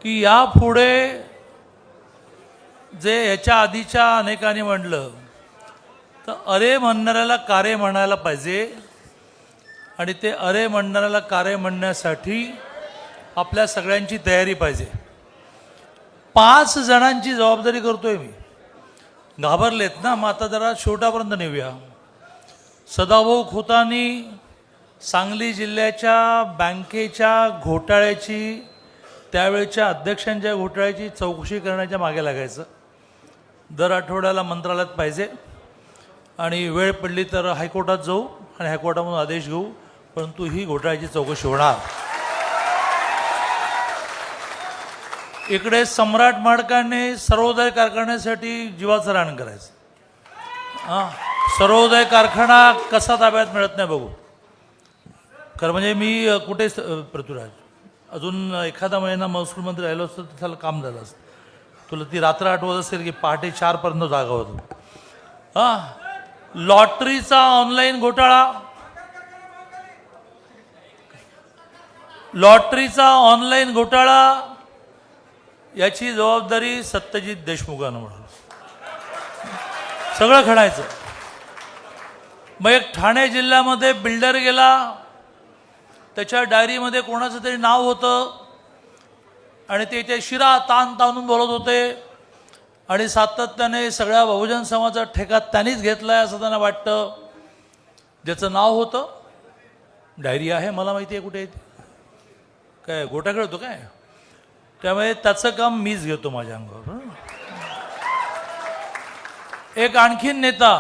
की यापुढे जे याच्या आधीच्या अनेकांनी म्हणलं तर अरे म्हणणाऱ्याला कारे म्हणायला पाहिजे आणि ते अरे म्हणणाऱ्याला कारे म्हणण्यासाठी आपल्या सगळ्यांची तयारी पाहिजे. 5 जणांची जबाबदारी करतोय मी. घाबरलेत ना, मग आता जरा शेवटापर्यंत नेऊया. सदाभाऊ खोतांनी सांगली जिल्ह्याच्या बँकेच्या घोटाळ्याची, त्यावेळच्या अध्यक्षांच्या घोटाळ्याची चौकशी करण्याच्या मागे लागायचं. दर आठवड्याला मंत्रालयात पाहिजे आणि वेळ पडली तर हायकोर्टात जाऊ आणि हायकोर्टामधून आदेश घेऊ, परंतु ही घोटाळ्याची चौकशी होणार. इकडे सम्राट माडकांनी सर्वोदय कारखान्यासाठी जीवाचं रान करायचं. सर्वोदय कारखाना कसा ताब्यात मिळत नाही बघू. खरं म्हणजे मी कुठे पृथ्वीराज अजून एखादा महिना महसूल मंत्री राहिलो असतो तर त्याला काम झालं असतं. तुला ती रात्र आठवत असेल की पहाटे 4 पर्यंत जागा होतो. लॉटरीचा ऑनलाईन घोटाळा, लॉटरीचा ऑनलाईन घोटाळा याची जबाबदारी सत्यजित देशमुखांना मिळाली. सगळं खणायचं. मग एक ठाणे जिल्ह्यामध्ये बिल्डर गेला, त्याच्या डायरीमध्ये कोणाचं तरी नाव होतं आणि ते शिरा ताण ताणून बोलत होते आणि सातत्याने सगळ्या बहुजन समाजाचा ठेका त्यांनीच घेतला आहे असं त्यांना वाटतं. ज्याचं नाव होतं, डायरी आहे, मला माहिती आहे कुठे येते, काय गोटा खेळतो काय, त्यामुळे त्याचं काम मीच घेतो माझ्या अंगावर. एक आणखीन नेता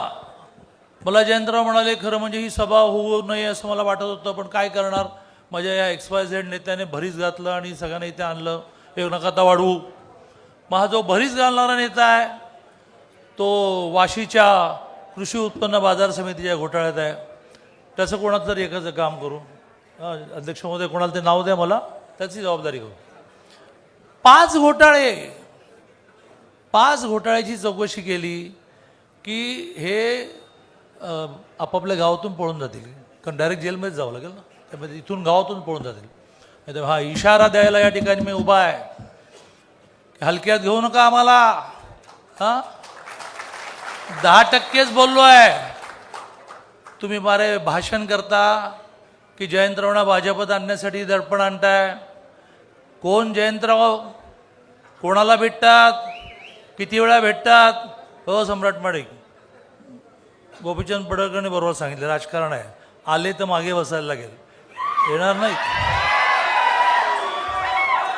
मला जयंतराव म्हणाले, खरं म्हणजे ही सभा होऊ नये असं मला वाटत होतं, पण काय करणार, माझ्या या XYZ नेत्याने भरीस घातलं आणि सगळ्यांना इथे आणलं. एक नका वाढवू. मग हा जो भरीस घालणारा नेता आहे तो वाशीच्या कृषी उत्पन्न बाजार समितीच्या घोटाळ्यात आहे. त्याचं कोणाचं तरी एकाचं काम करू. अध्यक्ष महोदय, कोणाला ते नाव द्या मला, त्याची जबाबदारी करू. 5 घोटाळे, 5 घोटाळ्याची चौकशी केली की हे आपापल्या गावातून पळून जातील, कारण डायरेक्ट जेलमध्येच जावं लागेल ना, त्यामध्ये इथून गावातून पळून जातील. नाही हा इशारा द्यायला या ठिकाणी मी उभा आहे, हलक्यात घेऊ नका आम्हाला. 10%च बोललो आहे. तुम्ही मारे भाषण करता की जयंतरावना भाजपत आणण्यासाठी दडपण आणताय. कोण जयंतराव, कोणाला भेटतात, किती वेळा भेटतात? सम्राट माडिक, गोपीचंद पडळकरांनी बरोबर सांगितलं, राजकारण आहे, आले तर मागे बसायला लागेल, येणार नाही.